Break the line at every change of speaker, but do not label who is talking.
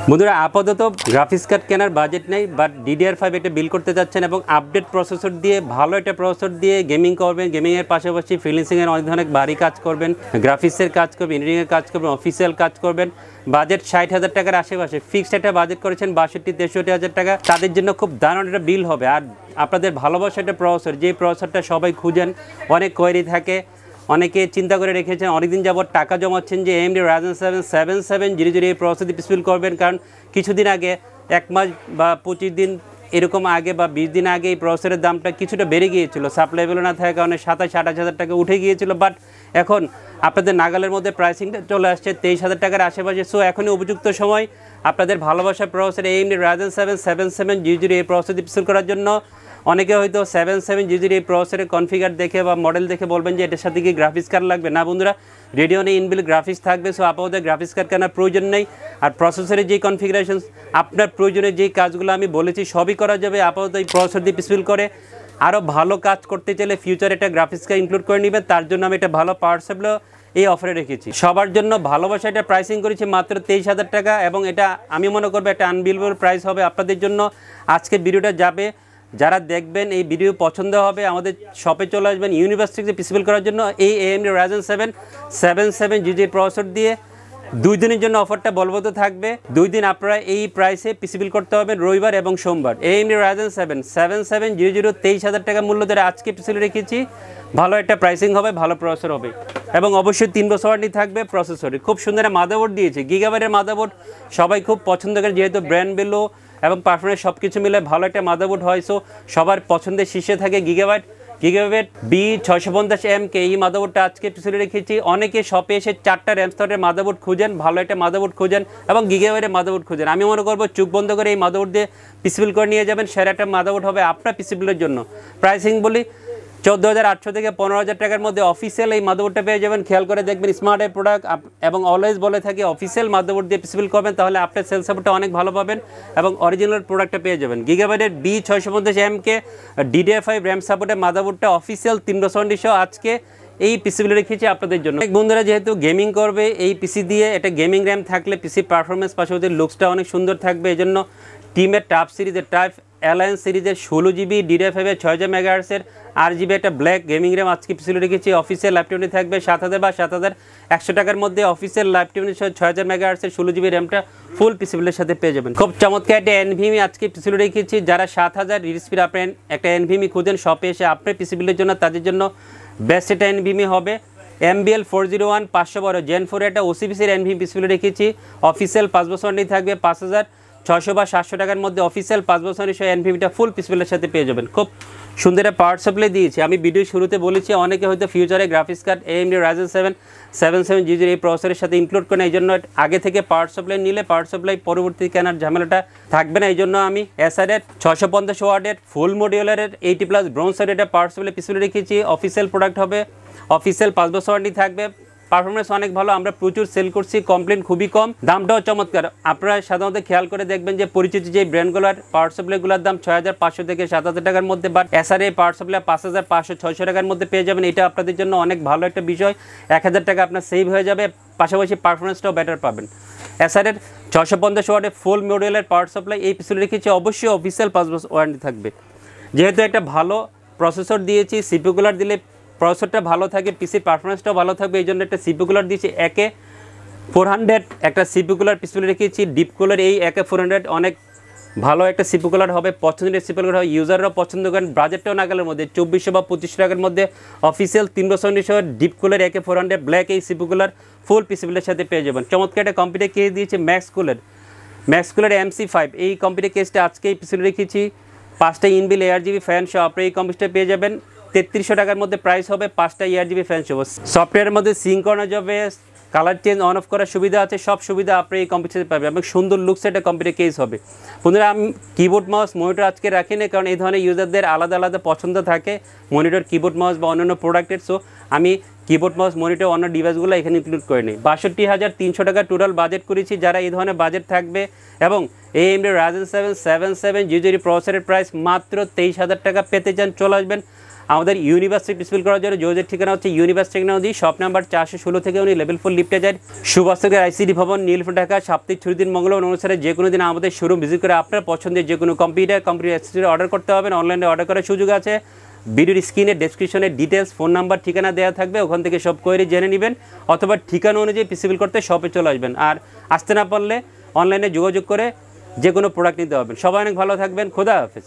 বন্ধুরা আপাতত graphics card কেনার বাজেট নেই, বাট DDR5 একটা বিল করতে যাচ্ছেন এবং আপডেট প্রসেসর দিয়ে ভালো একটা প্রসেসর দিয়ে গেমিং করবেন। গেমিংয়ের পাশাপাশি ফ্রিল্যান্সিংয়ের অনেক ধরনের ভারী কাজ করবেন, গ্রাফিক্সের কাজ করবেন, এডিটিংয়ের কাজ করবেন, অফিসিয়াল কাজ করবেন। বাজেট 60,000 টাকার আশেপাশে ফিক্সড একটা বাজেট করেছেন 62-63,000 টাকা, তাদের জন্য খুব দারুণ একটা বিল হবে। আর আপনাদের ভালোবাসা একটা প্রসেসর, যে প্রসেসরটা সবাই খুঁজেন, অনেক কোয়েরি থাকে, অনেকে চিন্তা করে রেখেছেন, অনেকদিন যাবত টাকা জমাচ্ছেন যে AMD Ryzen 7 7700 এই প্রসেসর দিয়ে পিসফিল করবেন। কারণ কিছুদিন আগে, 1 মাস বা 25 দিন এরকম আগে বা 20 দিন আগে এই প্রসেসরের দামটা কিছুটা বেড়ে গিয়েছিল, সাপ্লাই না থাকার কারণে 27-28,000 টাকা উঠে গিয়েছিল। বাট এখন আপনাদের নাগালের মধ্যে প্রাইসিংটা চলে আসছে 23,000 টাকার আশেপাশে। সো এখনই উপযুক্ত সময় আপনাদের ভালোবাসার প্রসেসর AMD Ryzen 7 7700 এই প্রসেসর দিয়ে পিসফিল করার জন্য। অনেকে হয়তো 7700 এই প্রসেসরের কনফিগার দেখে বা মডেল দেখে বলবেন যে এটার সাথে কি গ্রাফিক্স কার্ড লাগবে। না বন্ধুরা, রেডিওনে ইনবিল্ট গ্রাফিক্স থাকবে। সো আপাতত গ্রাফিক্স কার্ড কেনার প্রয়োজন নেই। আর প্রসেসরের যে কনফিগারেশন, আপনার প্রয়োজনের যেই কাজগুলো আমি বলেছি সবই করা যাবে আপাতত এই প্রসেসর দিয়ে পিসফিল করে। আরও ভালো কাজ করতে চাইলে ফিউচারে একটা গ্রাফিক্স কার্ড ইনক্লুড করে নেবেন। তার জন্য আমি একটা ভালো পাওয়ার সাপ্লাই এই অফারে রেখেছি। সবার জন্য ভালোবাসা এটা প্রাইসিং করেছি মাত্র 23,000 টাকা, এবং এটা আমি মনে করবো একটা আনবিলিভেবল প্রাইস হবে আপনাদের জন্য। আজকের ভিডিওটা যাবে, যারা দেখবেন এই ভিডিও পছন্দ হবে আমাদের শপে চলে আসবেন ইউনিভার্সিটিতে পিসফিল করার জন্য। এই AMD Ryzen 7 7700 প্রসেসর দিয়ে 2 দিনের জন্য অফারটা বলবৎ থাকবে। 2 দিন আপনারা এই প্রাইসে পিসিবিল করতে হবে, রবিবার এবং সোমবার। AMD Ryzen 7 7700 23,000 টাকা মূল্য ধরে আজকে পিসিবিল রেখেছি। ভালো একটা প্রাইসিং হবে, ভালো প্রসেসর হবে, এবং অবশ্যই 3 বছর ওয়ারেন্টি থাকবে প্রসেসরে। খুব সুন্দর মাদারবোর্ড দিয়েছে, গিগাবাইটের মাদারবোর্ড সবাই খুব পছন্দ করে, যেহেতু ব্র্যান্ড ভ্যালু এবং পারফরমেন্স সব কিছু মিলে ভালো একটা মাদারবোর্ড হয়। সো সবার পছন্দের শীর্ষে থাকে গিগাবাইট B650MK এই মাদারবোর্ডটা আজকে পিছনে রেখেছি। অনেকে শপে এসে 4টা র্যাম স্লটের মাদারবোর্ড খুঁজেন, ভালো একটা মাদারবোর্ড খুঁজেন এবং গিগাবাইটের মাদারবোর্ড খুঁজেন। আমি মনে করবো চোখ বন্ধ করে এই মাদারবোর্ড দিয়ে পিসিবিল করে নিয়ে যাবেন, সেরা একটা মাদারবোর্ড হবে আপনার পিসিবিলের জন্য। প্রাইসিং বলি 14,800 থেকে 15,000 টাকার মধ্যে অফিসিয়াল এই মাদারবোর্ডটা পেয়ে যাবেন। খেয়াল করে দেখবেন, স্মার্টের প্রোডাক্ট এবং অলওয়েজ বলে থাকি অফিসিয়াল মাদারবোর্ড দিয়ে পিসিবিল করবেন, তাহলে আপনার সেল সাপোর্টটা অনেক ভালো পাবেন এবং অরিজিনাল প্রোডাক্টটা পেয়ে যাবেন। গিগাবাইটের B650MK DDR5 র্যাম সাপোর্টের মাদারবোর্ডটা অফিসিয়াল 3 বছর ওয়ারেন্টি আজকে এই পিসিবিল রেখেছি আপনাদের জন্য। অনেক বন্ধুরা যেহেতু গেমিং করবে এই পিসি দিয়ে, এটা গেমিং র্যাম থাকলে পিসি পারফরমেন্স পাশাপাশি লুকসটা অনেক সুন্দর থাকবে। এই জন্য টিমের টাফ সিরিজের অ্যালায়েন্স সিরিজের 16GB DDR5 6000 MHz 8GB একটা ব্ল্যাক গেমিং র্যাম আজকে পিসিবিল রেখেছি। অফিসিয়াল ল্যাপটপটি থাকবে 7,000 বা 7,100 টাকার মধ্যে। অফিসিয়াল ল্যাপটপটি 6000 MHz 16GB র্যামটা ফুল পিসিবিলের সাথে পেয়ে যাবেন। খুব চমৎকার একটা NVMe আজকে পিসিবিল রেখেছি। যারা 7000 স্পিড আপনার একটা NVMe খুঁজেন শপে এসে আপনার পিসিবিলের জন্য, তাদের জন্য বেস্ট একটা NVMe হবে। MBL 401 512 Gen 4 একটা OCPCর NVMe পিসিবিল রেখেছি। অফিসিয়াল 5 বছর ওয়ারেন্টি থাকবে, 5,600 বা 700 টাকার মধ্যে অফিসিয়াল 5 বছরের NVMeটা ফুল পিসিবিলের সাথে পেয়ে যাবেন। খুব সুন্দর একটা পাওয়ার সাপ্লাই দিয়েছি। আমি ভিডিও শুরুতে বলেছি অনেকে হয়তো ফিউচারে গ্রাফিক্স কার্ড AMD Ryzen 7 7700 এই প্রসেসরের সাথে ইনক্লুড করেন, এই জন্য আগে থেকে পাওয়ার সাপ্লাই নিলে পাওয়ার সাপ্লাই পরবর্তী কেনার ঝামেলাটা থাকবে না। এই জন্য আমি SR 650 ওয়াটের ফুল মডিউলার 80+ ব্রোঞ্জ এটা পাওয়ার সাপ্লাই পিসিবিল রেখেছি। অফিসিয়াল প্রোডাক্ট হবে, অফিসিয়াল 5 বছর ওয়ারেন্টি থাকবে, পারফরমেন্স অনেক ভালো, আমরা প্রচুর সেল করছি, কমপ্লেন খুবই কম, দামটাও চমৎকার। আপনারা সাধারণত খেয়াল করে দেখবেন যে পরিচিত যে ব্র্যান্ডগুলোর পাওয়ার সাপ্লাইগুলোর দাম 6,500 থেকে 7,000 টাকার মধ্যে, বাট SRA পাওয়ার সাপ্লাই 5,500-600 টাকার মধ্যে পেয়ে যাবেন। এটা আপনাদের জন্য অনেক ভালো একটা বিষয়, 1,000 টাকা আপনার সেভ হয়ে যাবে, পাশাপাশি পারফরমেন্সটাও বেটার পাবেন। SR 650 ওয়াটের ফুল মডিউলার পাওয়ার সাপ্লাই এই পিছনে রেখেছি, অবশ্যই অফিসিয়াল 5 বছর ওয়ারেন্টি থাকবে। যেহেতু একটা ভালো প্রসেসর দিয়েছি, CPU কুলার দিলে প্রসেসরটা ভালো থাকে, পিসির পারফরমেন্সটাও ভালো থাকবে, এই জন্য একটা CPU কুলার দিয়েছি একে 400 একটা CPU কুলার পিছনে রেখেছি। ডিপ কুলার এই একে 400 অনেক ভালো একটা CPU কুলার হবে, পছন্দের CPU কুলার হবে, ইউজাররাও পছন্দ করেন, বাজেটটাও নাগালের মধ্যে 2400 বা 2500 টাকার মধ্যে অফিসিয়াল 3 বছর ডিপ কুলার একে 400 ব্ল্যাক এই CPU কুলার ফুল পিসিবিলের সাথে পেয়ে যাবেন। চমৎকার একটা কম্পিউটার কেস দিয়েছে ম্যাক্স কুলার MC5 এই কম্পিউটার কেসটা আজকে এই পিছনে রেখেছি। 5টা ইনবিল ARGB ফ্যান সহ আপনি এই কম্পিউটার পেয়ে যাবেন 3300 টাকার মধ্যে প্রাইস হবে। 5টা ARGB ফ্যান সহ সফটওয়্যারের মধ্যে সিঙ্ক করানো যাবে, কালার চেঞ্জ অন অফ করার সুবিধা আছে, সব সুবিধা আপনি এই কম্পিউটারে পাবেন এবং সুন্দর লুকস একটা কম্পিউটার কেস হবে। বন্ধুরা আমি কিবোর্ড মাউস মনিটর আজকে রাখি না, কারণ এই ধরনের ইউজারদের আলাদা আলাদা পছন্দ থাকে মনিটর, কিবোর্ড মাউস বা অন্যান্য প্রোডাক্টের। সো আমি কিবোর্ড মাউস মনিটর অন্য ডিভাইসগুলো এখানে ইনক্লুড করে নিই। 62,300 টাকা টোটাল বাজেট করেছি। যারা এই ধরনের বাজেট থাকবে এবং AMD Ryzen 7 7700 প্রসেসরের প্রাইস মাত্র 23,000 টাকা পেতে চান, চলে আসবেন আমাদের ইউনিভার্সিটি পিসফিল করার জন্য যোগাযোগ ঠিকানা হচ্ছে ইউনিভার্স টেকনোলজি, শপ নাম্বার 416 থেকে উনি লেভেল 4 লিফটে যায়, সুভাষচন্দ্র আইসিডি ভবন, নীলফামারী, ঢাকা। সাপ্তাহিক ছুটির দিন মঙ্গলবার অনুসারে যে কোনো দিন আমাদের শোরুম ভিজিট করে আপনার পছন্দের যে কোনো কম্পিউটার অ্যাক্সেসরি অর্ডার করতে হবে। অনলাইনে অর্ডার করার সুযোগ আছে। ভিডিওর স্ক্রিনে ডেসক্রিপশনে ডিটেলস, ফোন নাম্বার, ঠিকানা দেওয়া থাকবে, ওখান থেকে সব কোয়েরি জেনে নেবেন, অথবা ঠিকানা অনুযায়ী পিসিবল করতে শপে চলে আসবেন। আর আসতে না পারলে অনলাইনে যোগাযোগ করে যে কোনো প্রোডাক্ট নিতে পারবেন। সবাই অনেক ভালো থাকবেন। খোদা হাফেজ।